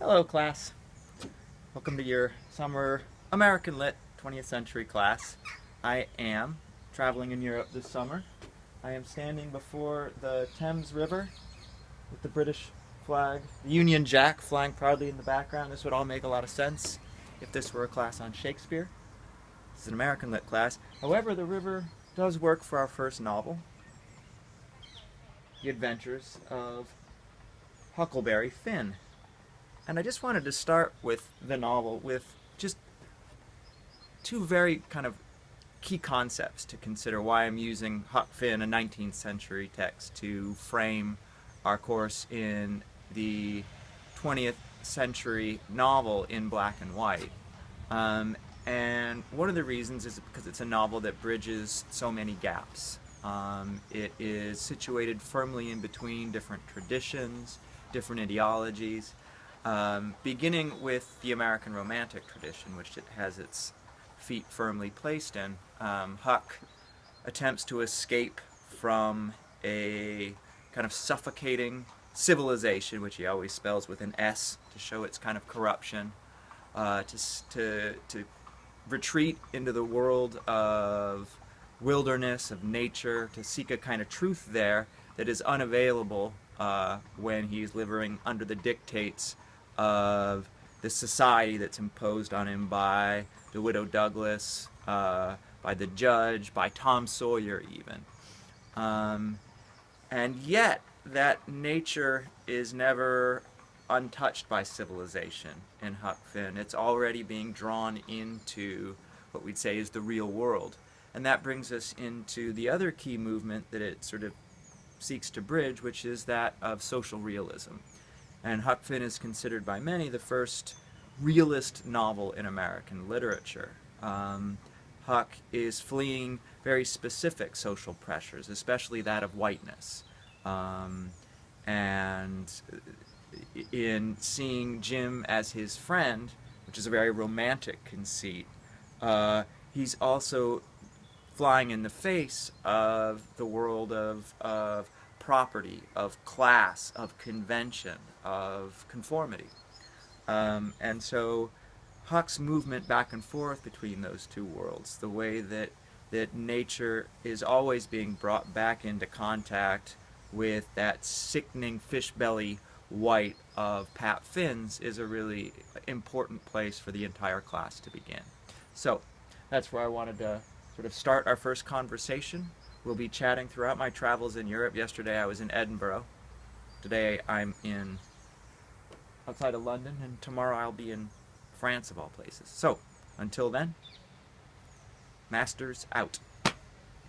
Hello, class. Welcome to your summer American Lit 20th century class. I am traveling in Europe this summer. I am standing before the Thames River with the British flag, the Union Jack flying proudly in the background. This would all make a lot of sense if this were a class on Shakespeare. This is an American Lit class. However, the river does work for our first novel, The Adventures of Huckleberry Finn. And I just wanted to start with the novel with just two very kind of key concepts to consider why I'm using Huck Finn, a 19th century text, to frame our course in the 20th century novel in black and white. And one of the reasons is because it's a novel that bridges so many gaps. It is situated firmly in between different traditions, different ideologies, beginning with the American Romantic tradition, which it has its feet firmly placed in. Huck attempts to escape from a kind of suffocating civilization, which he always spells with an S to show its kind of corruption, to retreat into the world of wilderness, of nature, to seek a kind of truth there that is unavailable when he's living under the dictates of the society that's imposed on him by the Widow Douglas, by the judge, by Tom Sawyer even. And yet, that nature is never untouched by civilization in Huck Finn. It's already being drawn into what we'd say is the real world. And that brings us into the other key movement that it sort of seeks to bridge, which is that of social realism. And Huck Finn is considered by many the first realist novel in American literature. Huck is fleeing very specific social pressures, especially that of whiteness. And in seeing Jim as his friend, which is a very romantic conceit, he's also flying in the face of the world of property, of class, of convention, of conformity. And so Huck's movement back and forth between those two worlds, the way that nature is always being brought back into contact with that sickening fish belly white of Pat Finn's, is a really important place for the entire class to begin. So that's where I wanted to sort of start our first conversation. We'll be chatting throughout my travels in Europe. Yesterday I was in Edinburgh. Today I'm in outside of London, and tomorrow I'll be in France of all places. So, until then, Masters out.